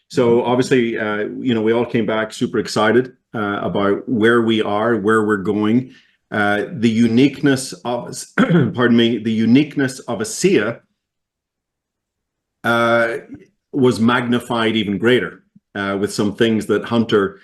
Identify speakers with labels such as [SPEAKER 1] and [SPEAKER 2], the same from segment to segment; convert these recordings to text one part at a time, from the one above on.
[SPEAKER 1] So obviously, we all came back super excited about where we are, where we're going. The uniqueness of, pardon me, the uniqueness of ASEA uh, was magnified even greater with some things that Hunter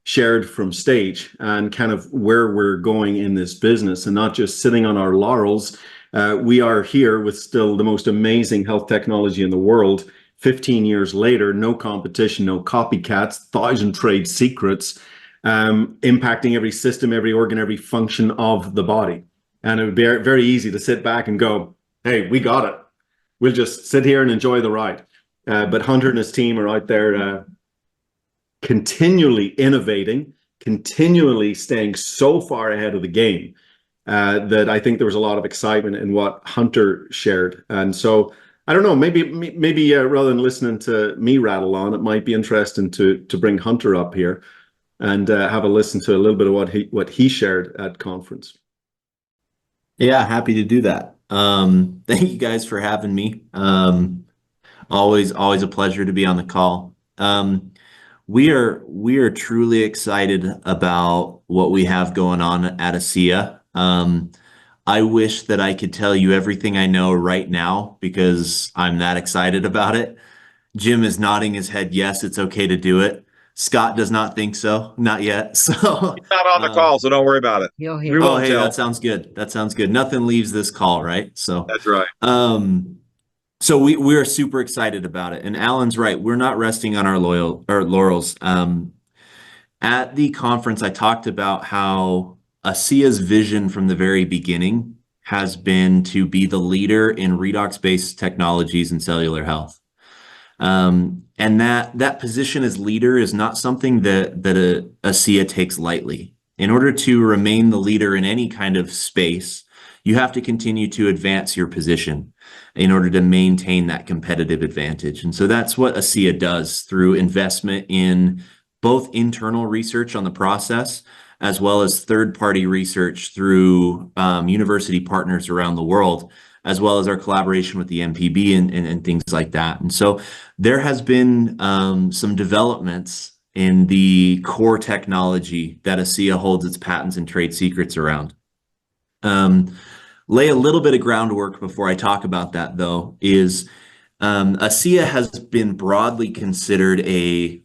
[SPEAKER 1] shared from stage and kind of where we're going in this business and not just sitting on our laurels. We are here with still the most amazing health technology in the world. 15 years later, no competition, no copycats, 1,000 trade secrets, impacting every system, every organ, every function of the body. And it would be very easy to sit back and go, hey, we got it. We'll just sit here and enjoy the ride. But Hunter and his team are out there continually innovating, continually staying so far ahead of the game that I think there was a lot of excitement in what Hunter shared. And so I don't know, maybe rather than listening to me rattle on, it might be interesting to bring Hunter up here and have a listen to a little bit of what he shared at conference.
[SPEAKER 2] Yeah, happy to do that. Thank you guys for having me. Always a pleasure to be on the call. We are truly excited about what we have going on at ASEA. I wish that I could tell you everything I know right now because I'm that excited about it. Jim is nodding his head, yes, it's okay to do it. Scott does not think so, not yet. So,
[SPEAKER 3] He's not on the call, so don't worry about it.
[SPEAKER 4] He'll
[SPEAKER 3] We
[SPEAKER 4] hear.
[SPEAKER 2] oh,
[SPEAKER 3] won't
[SPEAKER 2] hey,
[SPEAKER 3] tell.
[SPEAKER 2] that sounds good. That sounds good. Nothing leaves this call, right? So,
[SPEAKER 3] That's right.
[SPEAKER 2] um, so we're super excited about it. And Alan's right. We're not resting on our laurels. At the conference, I talked about how ASEA's vision from the very beginning has been to be the leader in redox-based technologies and cellular health. And that position as leader is not something that ASEA takes lightly. In order to remain the leader in any kind of space, you have to continue to advance your position in order to maintain that competitive advantage. And so that's what ASEA does through investment in both internal research on the process as well as third-party research through university partners around the world, as well as our collaboration with the MPB and things like that. And so there has been some developments in the core technology that ASEA holds its patents and trade secrets around. Lay a little bit of groundwork before I talk about that, though, is ASEA has been broadly considered a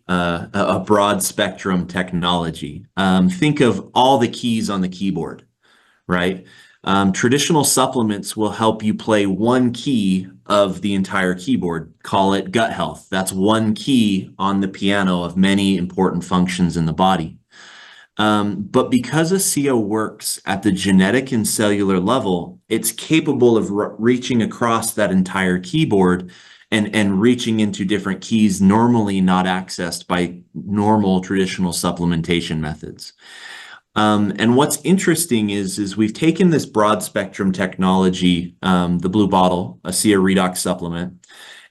[SPEAKER 2] broad spectrum technology. Think of all the keys on the keyboard, right? Traditional supplements will help you play one key of the entire keyboard. Call it gut health. That's one key on the piano of many important functions in the body. But because ASEA works at the genetic and cellular level, it's capable of reaching across that entire keyboard and reaching into different keys normally not accessed by normal traditional supplementation methods. And what's interesting is we've taken this broad spectrum technology, the blue bottle, ASEA Redox supplement,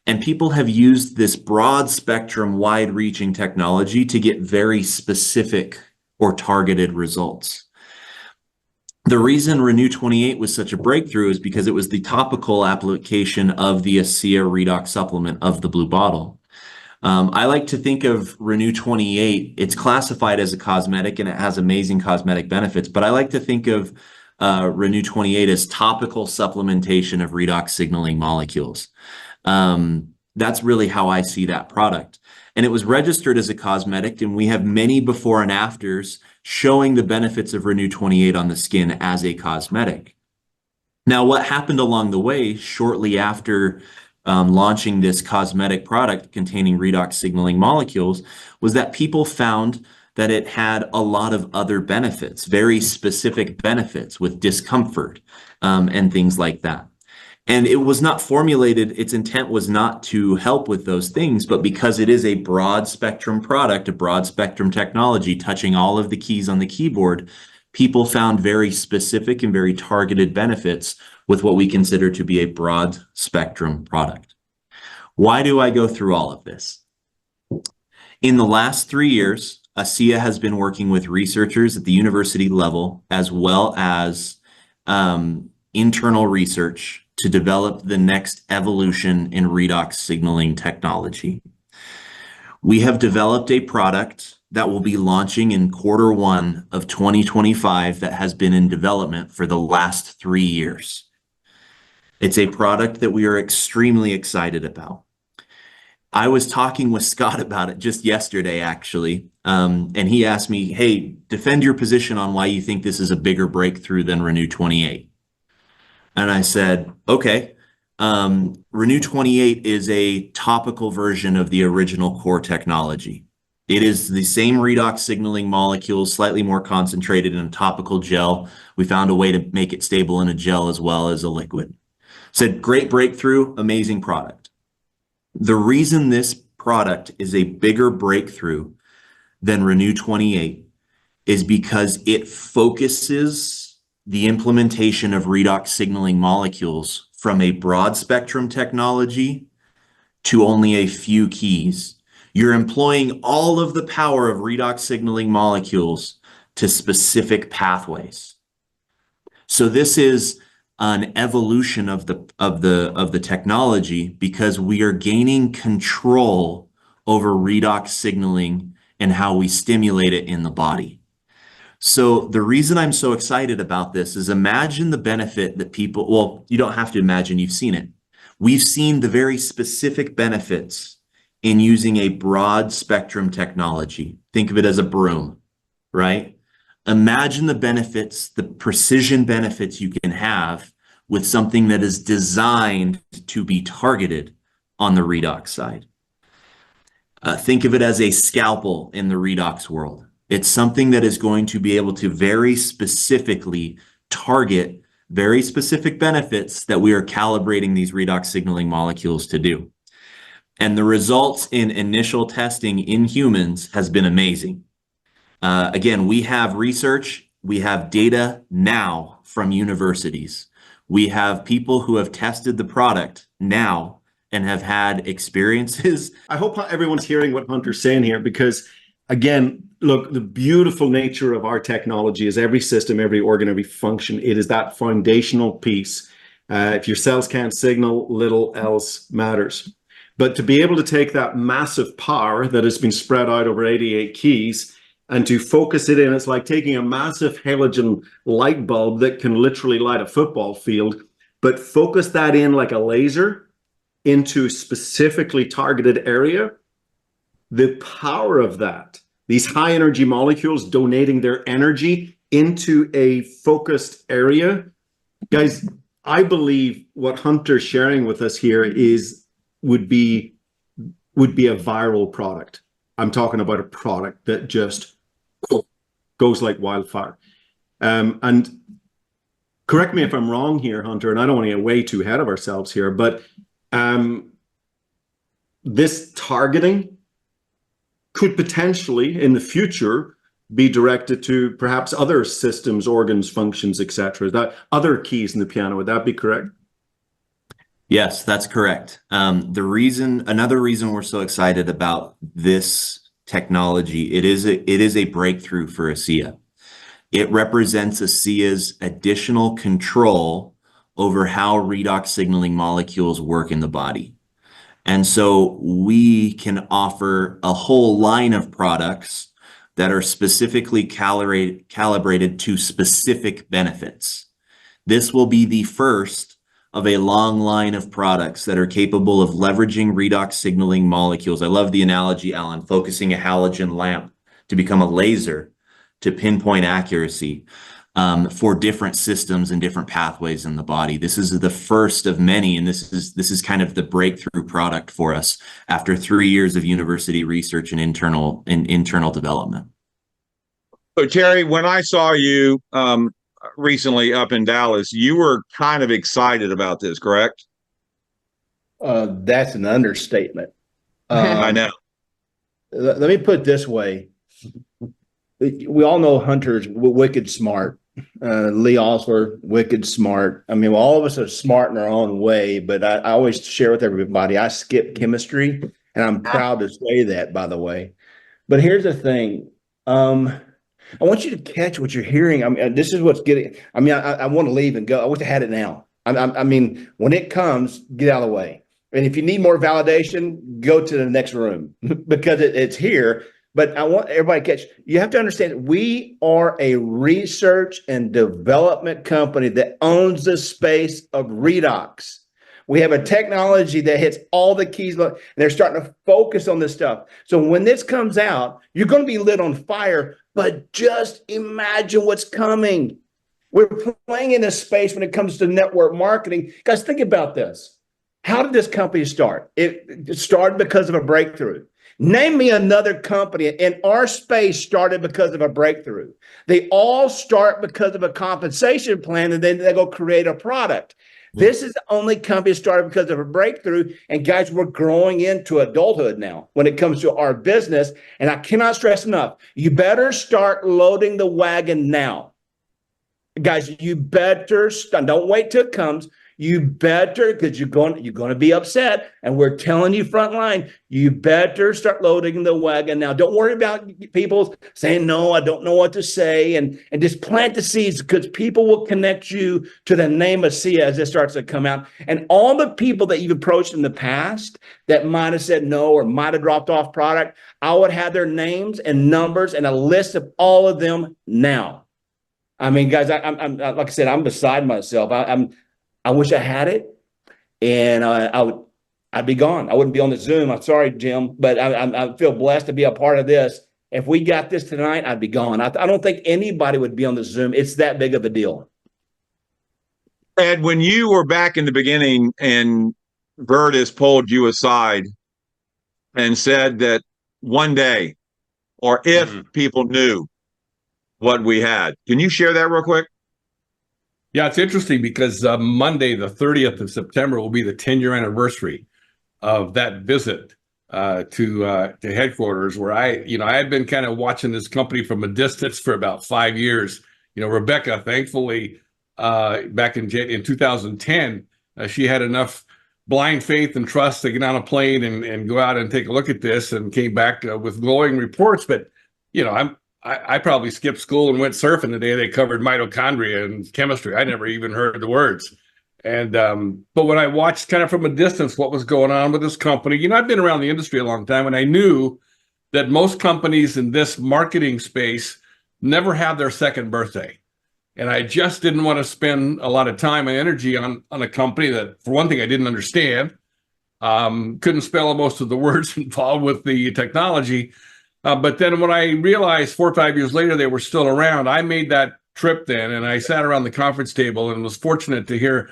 [SPEAKER 2] and people have used this broad spectrum, wide reaching technology to get very specific or targeted results. The reason Renew 28 was such a breakthrough is because it was the topical application of the ASEA Redox supplement of the blue bottle. I like to think of Renew 28, it's classified as a cosmetic and it has amazing cosmetic benefits, but I like to think of Renew 28 as topical supplementation of redox signaling molecules. That's really how I see that product. And it was registered as a cosmetic, and we have many before and afters showing the benefits of Renew 28 on the skin as a cosmetic. Now, what happened along the way shortly after launching this cosmetic product containing redox signaling molecules was that people found that it had a lot of other benefits, very specific benefits with discomfort and things like that. And it was not formulated, its intent was not to help with those things, but because it is a broad spectrum product, a broad spectrum technology touching all of the keys on the keyboard, people found very specific and very targeted benefits with what we consider to be a broad spectrum product. Why do I go through all of this? In the last 3 years, ASEA has been working with researchers at the university level as well as internal research to develop the next evolution in redox signaling technology. We have developed a product that will be launching in Q1 of 2025 that has been in development for the last 3 years. It's a product that we are extremely excited about. I was talking with Scott about it just yesterday, actually, and he asked me, hey, defend your position on why you think this is a bigger breakthrough than Renew 28. And I said, okay, Renew 28 is a topical version of the original core technology. It is the same redox signaling molecules, slightly more concentrated in a topical gel. We found a way to make it stable in a gel as well as a liquid. Said, great breakthrough, amazing product. The reason this product is a bigger breakthrough than Renew 28 is because it focuses the implementation of redox signaling molecules from a broad spectrum technology to only a few keys. You're employing all of the power of redox signaling molecules to specific pathways. So this is an evolution of the technology because we are gaining control over redox signaling and how we stimulate it in the body. So the reason I'm so excited about this is imagine the benefit that people, well, you don't have to imagine, you've seen it. We've seen the very specific benefits in using a broad spectrum technology. Think of it as a broom, right? Imagine the benefits, the precision benefits you can have with something that is designed to be targeted on the redox side. Think of it as a scalpel in the redox world. It's something that is going to be able to very specifically target very specific benefits that we are calibrating these redox signaling molecules to do. And the results in initial testing in humans has been amazing. Again, we have research, we have data now from universities. We have people who have tested the product now and have had experiences.
[SPEAKER 1] I hope everyone's hearing what Hunter's saying here, because again, look, the beautiful nature of our technology is every system, every organ, every function, it is that foundational piece. If your cells can't signal, little else matters. But to be able to take that massive power that has been spread out over 88 keys and to focus it in, it's like taking a massive halogen light bulb that can literally light a football field, but focus that in like a laser into a specifically targeted area. The power of that, these high energy molecules donating their energy into a focused area. Guys, I believe what Hunter's sharing with us here would be a viral product. I'm talking about a product that just goes like wildfire. And correct me if I'm wrong here, Hunter, and I don't want to get way too ahead of ourselves here, but this targeting could potentially in the future be directed to perhaps other systems, organs, functions, etc. That other keys in the piano, would that be correct?
[SPEAKER 2] Yes, that's correct. Another reason we're so excited about this technology, it is a breakthrough for ASEA. It represents ASEA's additional control over how redox signaling molecules work in the body. And so we can offer a whole line of products that are specifically calibrated to specific benefits. This will be the first of a long line of products that are capable of leveraging redox signaling molecules. I love the analogy, Alan, focusing a halogen lamp to become a laser to pinpoint accuracy for different systems and different pathways in the body. This is the first of many, and this is kind of the breakthrough product for us after 3 years of university research and internal development.
[SPEAKER 3] So Terry, when I saw you recently up in Dallas, you were kind of excited about this, correct?
[SPEAKER 4] That's an understatement.
[SPEAKER 3] I know.
[SPEAKER 4] Let me put it this way. We all know Hunter's wicked smart. Lee Osler, wicked smart. I mean, well, all of us are smart in our own way, but I always share with everybody, I skip chemistry, and I'm proud to say that, by the way. But here's the thing. I want you to catch what you're hearing. I mean, this is what's getting, I mean, I want to leave and go. I wish I had it now. I mean, when it comes, get out of the way. And if you need more validation, go to the next room because it's here. But I want everybody to catch, you have to understand, we are a research and development company that owns the space of redox. We have a technology that hits all the keys, and they're starting to focus on this stuff. So when this comes out, you're going to be lit on fire, but just imagine what's coming. We're playing in a space when it comes to network marketing. Guys, think about this. How did this company start? It started because of a breakthrough. Name me another company in our space started because of a breakthrough. They all start because of a compensation plan, and then they go create a product. This is the only company started because of a breakthrough. And guys, we're growing into adulthood now when it comes to our business. And I cannot stress enough, you better start loading the wagon now. Guys, you better don't wait till it comes. You better, because you're going to be upset, and we're telling you front line, you better start loading the wagon now. Don't worry about people saying, no, I don't know what to say, and just plant the seeds, because people will connect you to the name of ASEA as this starts to come out. And all the people that you've approached in the past that might have said no or might have dropped off product, I would have their names and numbers and a list of all of them now. I mean, guys, I'm like I said, I'm beside myself. I wish I had it, and I'd be gone. I wouldn't be on the Zoom. I'm sorry, Jim, but I feel blessed to be a part of this. If we got this tonight, I'd be gone. I don't think anybody would be on the Zoom. It's that big of a deal.
[SPEAKER 3] Ed, when you were back in the beginning and Vertus pulled you aside and said that one day, or if people knew what we had, can you share that real quick?
[SPEAKER 5] Yeah, it's interesting because Monday, the 30th of September, will be the 10-year anniversary of that visit to headquarters, where I had been kind of watching this company from a distance for about 5 years. Rebecca, thankfully, back in 2010, she had enough blind faith and trust to get on a plane and go out and take a look at this, and came back with glowing reports. But I probably skipped school and went surfing the day they covered mitochondria and chemistry. I never even heard the words. And but when I watched kind of from a distance what was going on with this company, I've been around the industry a long time, and I knew that most companies in this marketing space never have their second birthday. And I just didn't want to spend a lot of time and energy on a company that, for one thing, I didn't understand, couldn't spell most of the words involved with the technology. But then when I realized 4 or 5 years later they were still around, I made that trip then, and I sat around the conference table and was fortunate to hear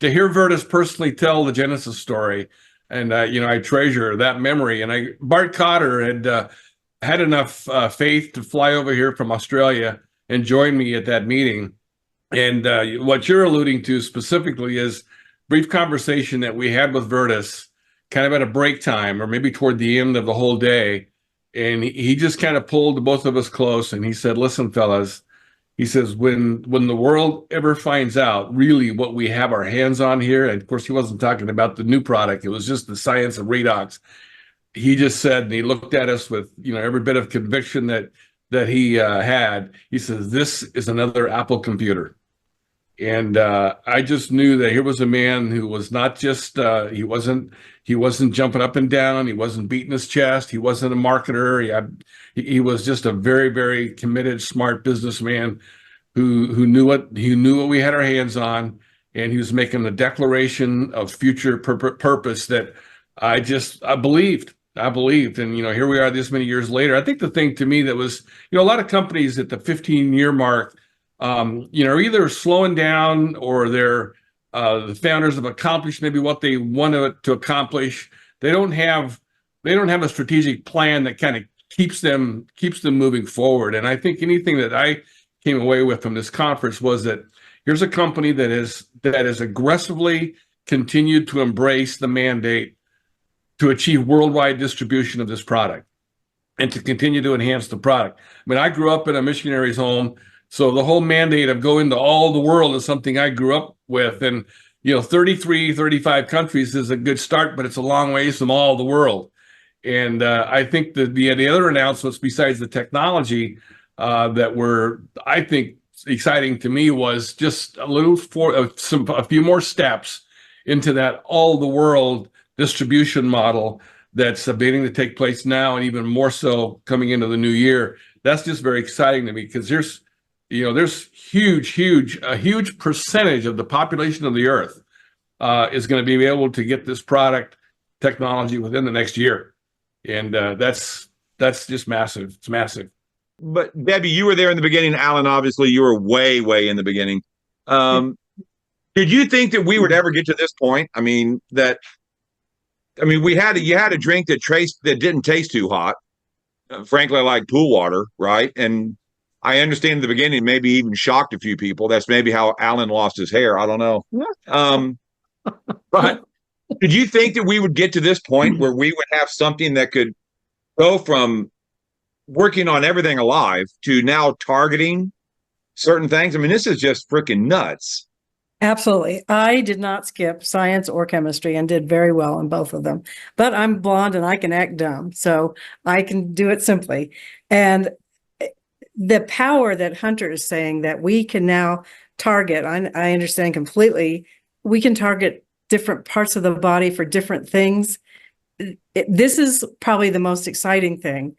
[SPEAKER 5] Vertus personally tell the Genesis story. And I treasure that memory. And Bart Cotter had enough faith to fly over here from Australia and join me at that meeting. And what you're alluding to specifically is brief conversation that we had with Vertus, kind of at a break time, or maybe toward the end of the whole day. And he just kind of pulled both of us close, and he said, listen, fellas, he says, when the world ever finds out really what we have our hands on here, and of course he wasn't talking about the new product, it was just the science of redox. He just said, and he looked at us with every bit of conviction that he had. He says, this is another Apple computer. And I just knew that here was a man who was not just he wasn't jumping up and down, he wasn't beating his chest, he wasn't a marketer. He was just a very, very committed, smart businessman who knew what we had our hands on, and he was making a declaration of future purpose that I believed. And here we are this many years later. I think the thing to me that was, a lot of companies at the 15-year mark are either slowing down, or they're the founders have accomplished maybe what they wanted to accomplish. They don't have a strategic plan that kind of keeps them moving forward. And I think anything that I came away with from this conference was that here's a company that is aggressively continued to embrace the mandate to achieve worldwide distribution of this product and to continue to enhance the product. I mean, I grew up in a missionary's home, so the whole mandate of going to all the world is something I grew up with. And, 33, 35 countries is a good start, but it's a long ways from all the world. And I think the other announcements besides the technology that were, I think, exciting to me was just a few more steps into that all the world distribution model that's beginning to take place now, and even more so coming into the new year. That's just very exciting to me, because there's a huge percentage of the population of the earth is going to be able to get this product technology within the next year. And that's just massive. It's massive.
[SPEAKER 3] But Debbie, you were there in the beginning. Alan, obviously, you were way, way in the beginning. Did you think that we would ever get to this point? You had a drink that didn't taste too hot. Frankly, I like pool water, right? And I understand in the beginning, maybe even shocked a few people. That's maybe how Alan lost his hair. I don't know. But did you think that we would get to this point where we would have something that could go from working on everything alive to now targeting certain things? I mean, this is just freaking nuts.
[SPEAKER 6] Absolutely. I did not skip science or chemistry and did very well in both of them. But I'm blonde and I can act dumb, so I can do it simply. And the power that Hunter is saying that we can now target, I understand completely, we can target different parts of the body for different things. This is probably the most exciting thing.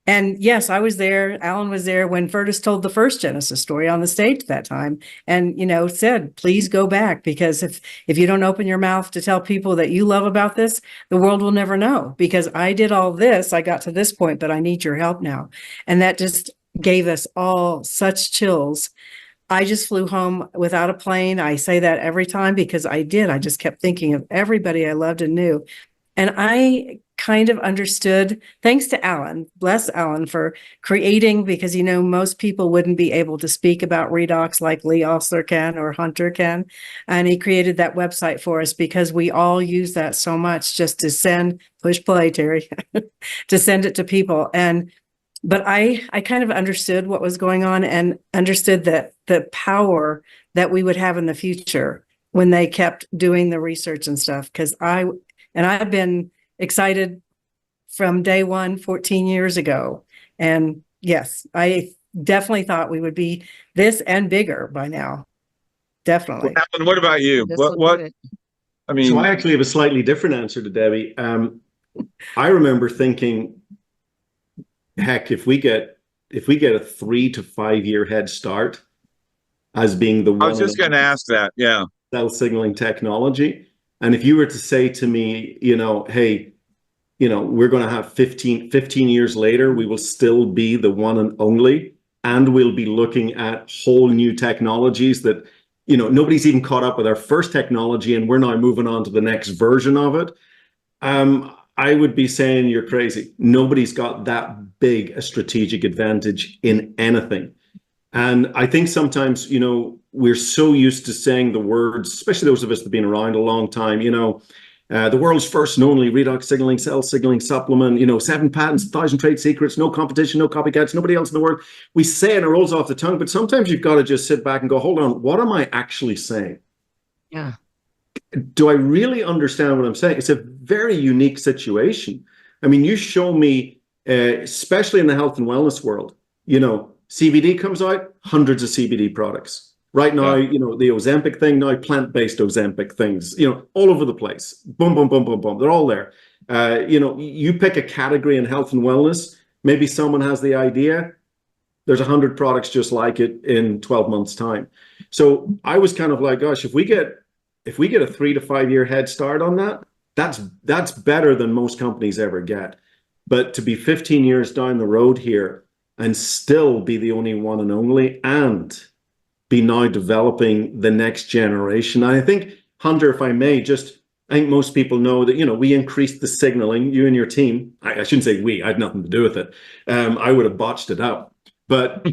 [SPEAKER 6] And yes, I was there. Alan was there when Virtus told the first Genesis story on the stage that time, and said, "Please go back, because if you don't open your mouth to tell people that you love about this, the world will never know. Because I did all this, I got to this point, but I need your help now." And that just gave us all such chills. I just flew home without a plane. I say that every time because I did. I just kept thinking of everybody I loved and knew, and I kind of understood, thanks to Alan, bless Alan for creating, because most people wouldn't be able to speak about redox like Lee Osler can or Hunter can, and he created that website for us because we all use that so much, just to push play, Terry, to send it to people. But I kind of understood what was going on and understood that the power that we would have in the future when they kept doing the research and stuff, because I've been excited from day one, 14 years ago. And yes, I definitely thought we would be this and bigger by now. Definitely.
[SPEAKER 3] Well, Alan, what about you? What?
[SPEAKER 1] So I actually have a slightly different answer to Debbie. I remember thinking, heck, if we get a 3 to 5 year head start as being the one,
[SPEAKER 3] I was just going to ask that. Yeah.
[SPEAKER 1] Cell signaling technology. And if you were to say to me, hey, we're going to have 15 years later, we will still be the one and only, and we'll be looking at whole new technologies that, nobody's even caught up with our first technology, and we're now moving on to the next version of it. I would be saying you're crazy. Nobody's got that big a strategic advantage in anything. And I think sometimes, we're so used to saying the words, especially those of us that have been around a long time, the world's first and only redox signaling, cell signaling supplement, 7 patents, 1,000 trade secrets, no competition, no copycats, nobody else in the world. We say it, it rolls off the tongue, but sometimes you've got to just sit back and go, hold on, what am I actually saying?
[SPEAKER 6] Yeah.
[SPEAKER 1] Do I really understand what I'm saying? It's a very unique situation. I mean, you show me, especially in the health and wellness world, CBD comes out, hundreds of CBD products. Right now, the Ozempic thing, now plant-based Ozempic things, all over the place. Boom, boom, boom, boom, boom. They're all there. You pick a category in health and wellness, maybe someone has the idea, there's 100 products just like it in 12 months' time. So I was kind of like, gosh, if we get a 3 to 5 year head start on that, that's better than most companies ever get. But to be 15 years down the road here and still be the only one and only, and be now developing the next generation. I think, Hunter, if I may, I think most people know that, we increased the signaling, you and your team. I shouldn't say we, I had nothing to do with it. I would have botched it up. But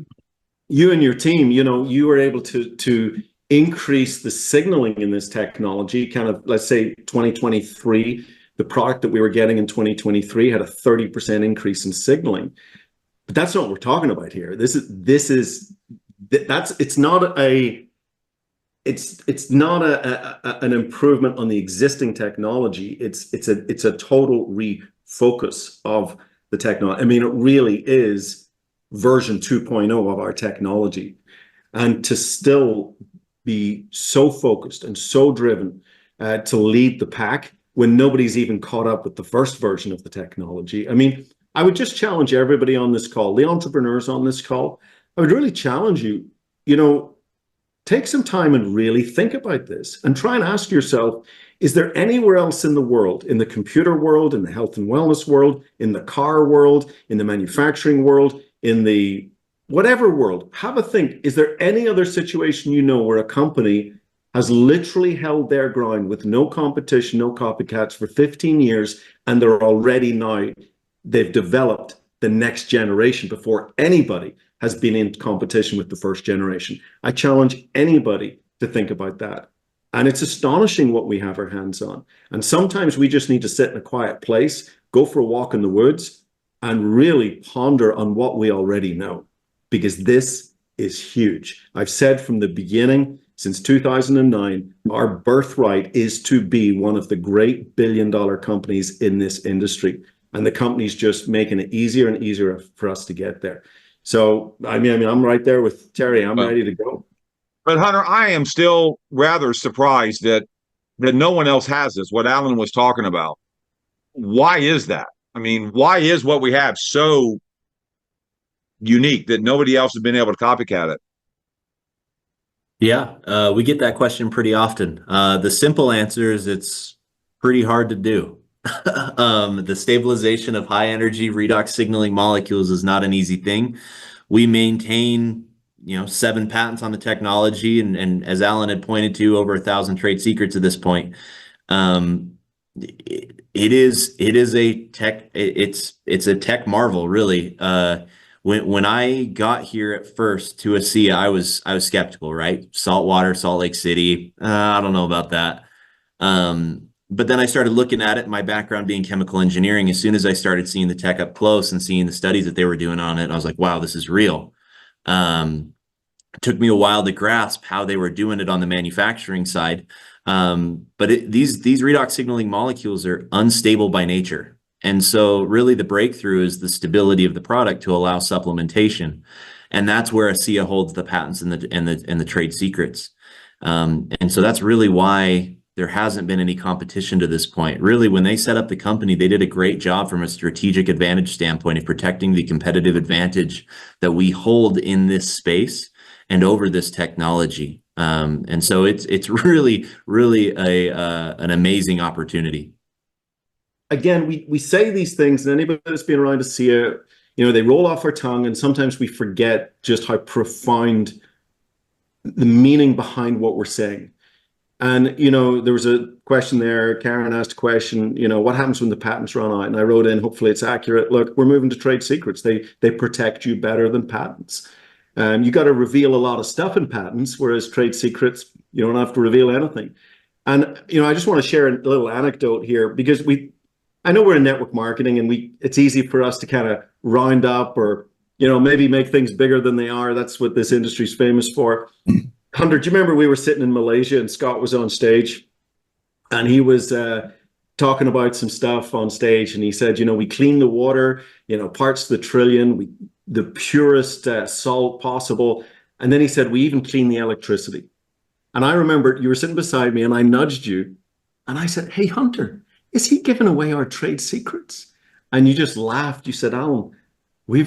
[SPEAKER 1] you and your team, you were able to increase the signaling in this technology, kind of, let's say 2023, the product that we were getting in 2023 had a 30% increase in signaling. But that's not what we're talking about here. It's not an improvement on the existing technology. It's a total refocus of the technology. I mean, it really is version 2.0 of our technology, and to still be so focused and so driven to lead the pack. when nobody's even caught up with the first version of the technology. I mean, I would just challenge everybody on this call, the entrepreneurs on this call, I would really challenge you, take some time and really think about this and try and ask yourself, is there anywhere else in the world, in the computer world, in the health and wellness world, in the car world, in the manufacturing world, in the whatever world, have a think, is there any other situation where a company has literally held their ground with no competition, no copycats for 15 years, and they're already now, they've developed the next generation before anybody has been in competition with the first generation? I challenge anybody to think about that. And it's astonishing what we have our hands on. And sometimes we just need to sit in a quiet place, go for a walk in the woods, and really ponder on what we already know, because this is huge. I've said from the beginning, since 2009, our birthright is to be one of the great billion-dollar companies in this industry. And the company's just making it easier and easier for us to get there. So, I mean, I'm right there with Terry. I'm ready to go.
[SPEAKER 3] But Hunter, I am still rather surprised that no one else has this, what Alan was talking about. Why is that? I mean, why is what we have so unique that nobody else has been able to copycat it?
[SPEAKER 2] Yeah, we get that question pretty often. The simple answer is it's pretty hard to do. The stabilization of high energy redox signaling molecules is not an easy thing. We maintain 7 patents on the technology, and as Alan had pointed to, over 1,000 trade secrets at this point. It is a tech. It's a tech marvel, really. When I got here at first to ASEA, I was skeptical, right? Saltwater, Salt Lake City. I don't know about that. But then I started looking at it, my background being chemical engineering. As soon as I started seeing the tech up close and seeing the studies that they were doing on it, I was like, wow, this is real. It took me a while to grasp how they were doing it on the manufacturing side. But these redox signaling molecules are unstable by nature. And so really the breakthrough is the stability of the product to allow supplementation. And that's where ASEA holds the patents and the trade secrets. And so that's really why there hasn't been any competition to this point. Really, when they set up the company, they did a great job from a strategic advantage standpoint of protecting the competitive advantage that we hold in this space and over this technology. And so it's really, really an amazing opportunity.
[SPEAKER 1] Again, we say these things, and anybody that's been around ASEA, they roll off our tongue, and sometimes we forget just how profound the meaning behind what we're saying. And, there was a question there, Karen asked a question, what happens when the patents run out? And I wrote in, hopefully it's accurate. Look, we're moving to trade secrets. They protect you better than patents. You got to reveal a lot of stuff in patents, whereas trade secrets, you don't have to reveal anything. And, I just want to share a little anecdote here, because I know we're in network marketing, and it's easy for us to kind of round up or, maybe make things bigger than they are. That's what this industry is famous for. Hunter, do you remember we were sitting in Malaysia and Scott was on stage, and he was talking about some stuff on stage, and he said, we clean the water, parts to the trillion, the purest salt possible. And then he said, we even clean the electricity. And I remember you were sitting beside me, and I nudged you, and I said, hey, Hunter, is he giving away our trade secrets? And you just laughed. You said, Alan, we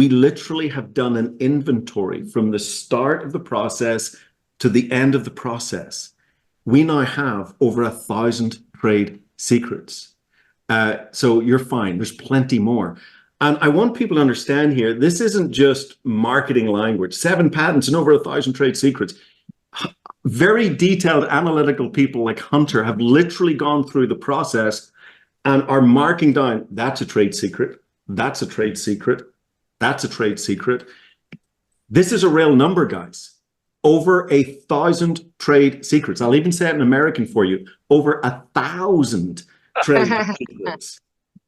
[SPEAKER 1] literally have done an inventory from the start of the process to the end of the process. We now have over 1,000 trade secrets. So you're fine. There's plenty more. And I want people to understand here, this isn't just marketing language. 7 patents and over 1,000 trade secrets. Very detailed analytical people like Hunter have literally gone through the process and are marking down, that's a trade secret. That's a trade secret. That's a trade secret. This is a real number, guys. Over 1,000 trade secrets. I'll even say it in American for you. Over 1,000 trade secrets.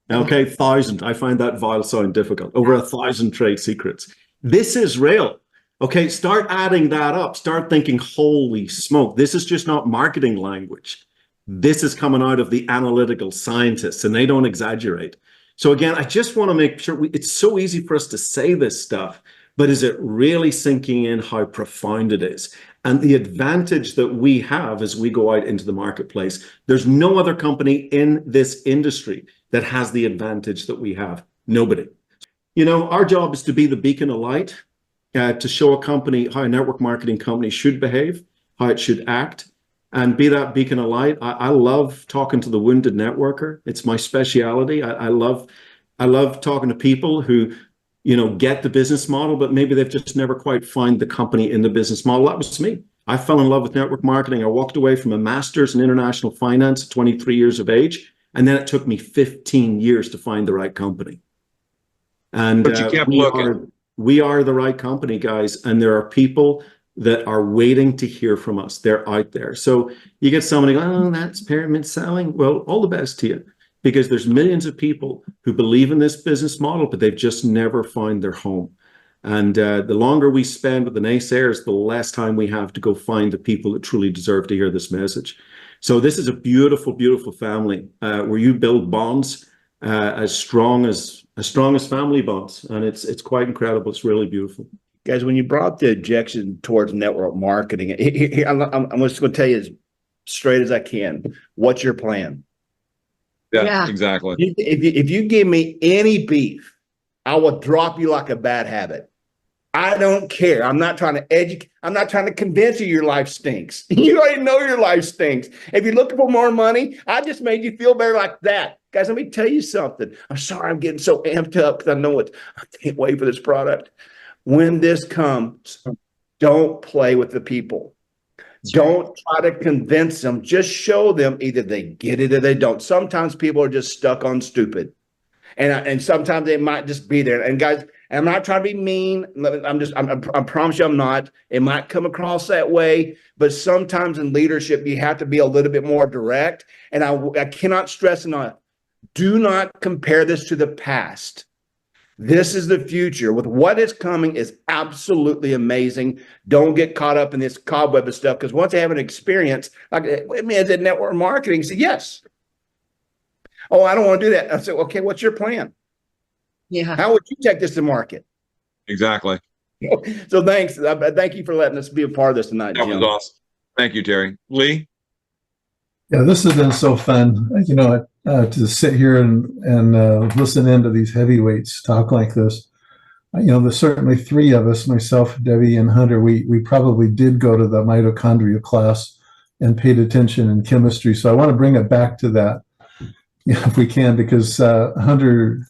[SPEAKER 1] Okay, 1,000. I find that vile sound difficult. Over 1,000 trade secrets. This is real. Okay, start adding that up. Start thinking, holy smoke, this is just not marketing language. This is coming out of the analytical scientists, and they don't exaggerate. So again, I just want to make sure it's so easy for us to say this stuff, but is it really sinking in how profound it is? And the advantage that we have as we go out into the marketplace, there's no other company in this industry that has the advantage that we have. Nobody. You know, our job is to be the beacon of light, to show a company how a network marketing company should behave, how it should act, and be that beacon of light. I love talking to the wounded networker. It's my speciality. I love talking to people who, you know, get the business model, but maybe they've just never quite found the company in the business model. That was me. I fell in love with network marketing. I walked away from a master's in international finance at 23 years of age. And then it took me 15 years to find the right company. And
[SPEAKER 3] But you kept looking.
[SPEAKER 1] We are the right company, guys. And there are people that are waiting to hear from us. They're out there. So you get somebody, oh, that's pyramid selling. Well, all the best to you, because there's millions of people who believe in this business model, but they've just never found their home. And the longer we spend with the naysayers, the less time we have to go find the people that truly deserve to hear this message. So this is a beautiful, beautiful family where you build bonds as strong as family bonds, and it's quite incredible. It's really beautiful.
[SPEAKER 4] Guys, when you brought the objection towards network marketing, I'm just going to tell you as straight as I can. What's your plan?
[SPEAKER 3] Yeah, exactly.
[SPEAKER 4] If you give me any beef, I will drop you like a bad habit. I don't care. I'm not trying to educate. I'm not trying to convince you your life stinks. You already know your life stinks. If you're looking for more money, I just made you feel better like that. Guys, let me tell you something. I'm sorry I'm getting so amped up because I know I can't wait for this product. When this comes, don't play with the people. Don't try to convince them. Just show them either they get it or they don't. Sometimes people are just stuck on stupid. And sometimes they might just be there. And guys, I'm not trying to be mean. I promise you I'm not. It might come across that way, but sometimes in leadership, you have to be a little bit more direct. And I cannot stress enough, do not compare this to the past. This is the future. With what is coming is absolutely amazing. Don't get caught up in this cobweb of stuff, because once they have an experience, like, I mean, is it network marketing? Say, yes. Oh, I don't want to do that. I said, okay, what's your plan?
[SPEAKER 7] Yeah.
[SPEAKER 4] How would you take this to market?
[SPEAKER 3] Exactly.
[SPEAKER 4] So thanks. Thank you for letting us be a part of this tonight,
[SPEAKER 3] That
[SPEAKER 4] Jim.
[SPEAKER 3] was awesome. Thank you, Terry. Lee?
[SPEAKER 8] Yeah, this has been so fun, you know, to sit here and listen into these heavyweights talk like this. You know, there's certainly three of us, myself, Debbie, and Hunter. We probably did go to the mitochondria class and paid attention in chemistry. So I want to bring it back to that, you know, if we can, because Hunter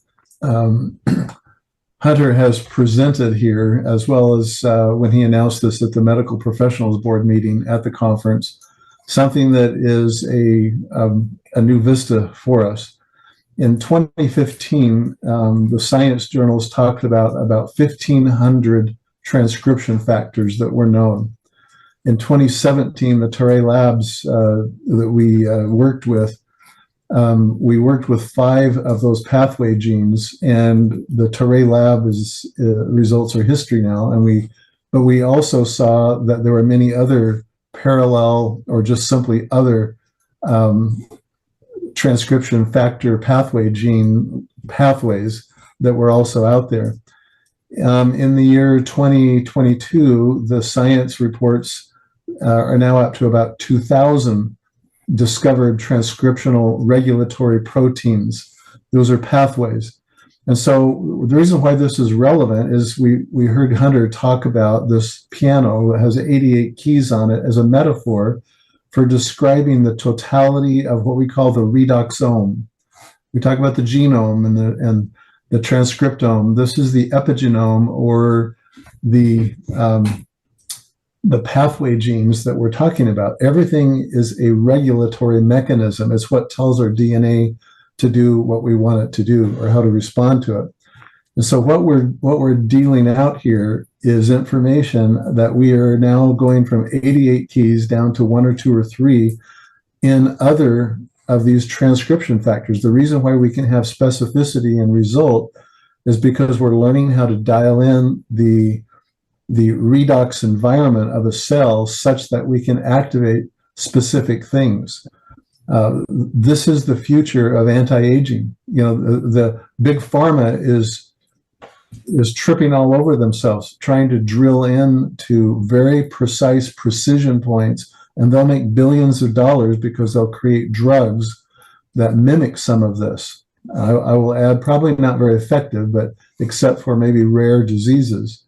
[SPEAKER 8] has presented here, as well as when he announced this at the Medical Professionals Board meeting at the conference, something that is a new vista for us. In 2015, the science journals talked about 1,500 transcription factors that were known. In 2017, the Terray Labs that we worked with 5 of those pathway genes, and the Terray Lab results are history now. But we also saw that there were many other parallel or just simply other transcription factor pathway gene pathways that were also out there. In the year 2022, the science reports are now up to about 2,000 discovered transcriptional regulatory proteins. Those are pathways. And so the reason why this is relevant is we heard Hunter talk about this piano that has 88 keys on it as a metaphor for describing the totality of what we call the redoxome. We talk about the genome and the transcriptome. This is the epigenome, or the pathway genes that we're talking about. Everything is a regulatory mechanism. It's what tells our DNA to do what we want it to do, or how to respond to it. And so what we're dealing out here is information that we are now going from 88 keys down to 1 or 2 or 3 in other of these transcription factors. The reason why we can have specificity and result is because we're learning how to dial in the redox environment of a cell such that we can activate specific things. This is the future of anti-aging. You know, the big pharma is is tripping all over themselves, trying to drill in to very precise precision points, and they'll make billions of dollars because they'll create drugs that mimic some of this. I will add, probably not very effective, but except for maybe rare diseases.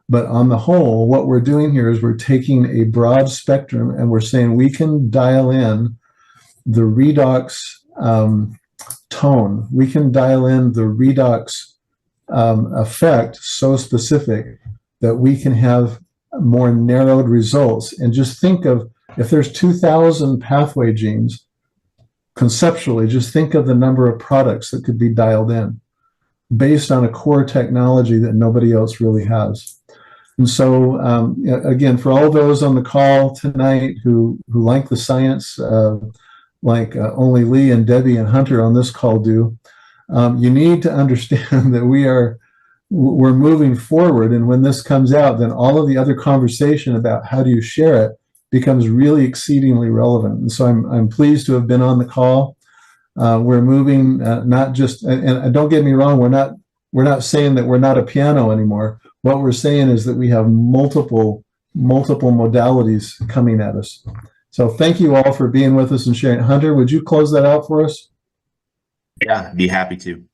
[SPEAKER 8] But on the whole, what we're doing here is we're taking a broad spectrum and we're saying we can dial in the redox tone. We can dial in the redox effect so specific that we can have more narrowed results. And just think of, if there's 2,000 pathway genes, conceptually, just think of the number of products that could be dialed in based on a core technology that nobody else really has. And so, again, for all those on the call tonight who like the science, like only Lee and Debbie and Hunter on this call do, you need to understand that we're moving forward. And when this comes out, then all of the other conversation about how do you share it becomes really exceedingly relevant. And so I'm pleased to have been on the call. We're moving, not just, and don't get me wrong, we're not saying that we're not a piano anymore. What we're saying is that we have multiple modalities coming at us. So thank you all for being with us and sharing. Hunter, would you close that out for us?
[SPEAKER 2] Yeah, I'd be happy to.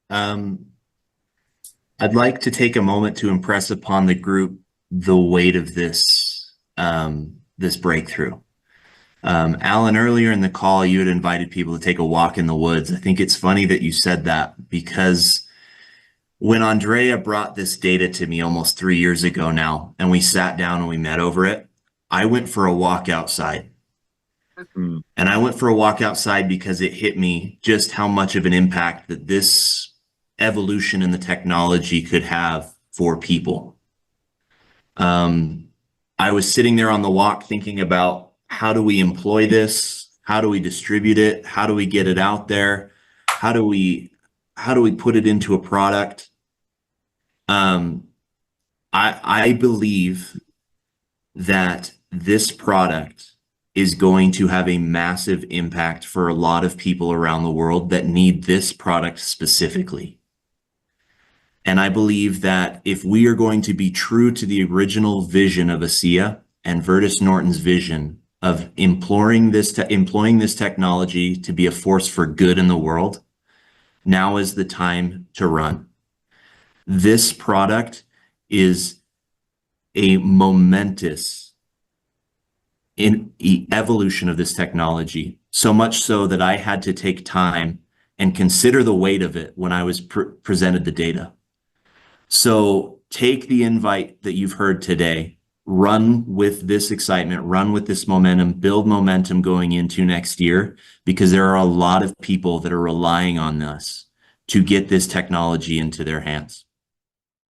[SPEAKER 2] I'd like to take a moment to impress upon the group the weight of this this breakthrough. Alan, earlier in the call, you had invited people to take a walk in the woods. I think it's funny that you said that, because when Andrea brought this data to me almost 3 years ago now, and we sat down and we met over it, I went for a walk outside. And I went for a walk outside because it hit me just how much of an impact that this evolution in the technology could have for people. I was sitting there on the walk thinking about, how do we employ this? How do we distribute it? How do we get it out there? How do we put it into a product? I believe that this product is going to have a massive impact for a lot of people around the world that need this product specifically. And I believe that if we are going to be true to the original vision of ASEA and Virtus Norton's vision of employing this technology to be a force for good in the world, now is the time to run. This product is a momentous evolution of this technology, so much so that I had to take time and consider the weight of it when I was presented the data. So take the invite that you've heard today, run with this excitement, run with this momentum, build momentum going into next year, because there are a lot of people that are relying on us to get this technology into their hands.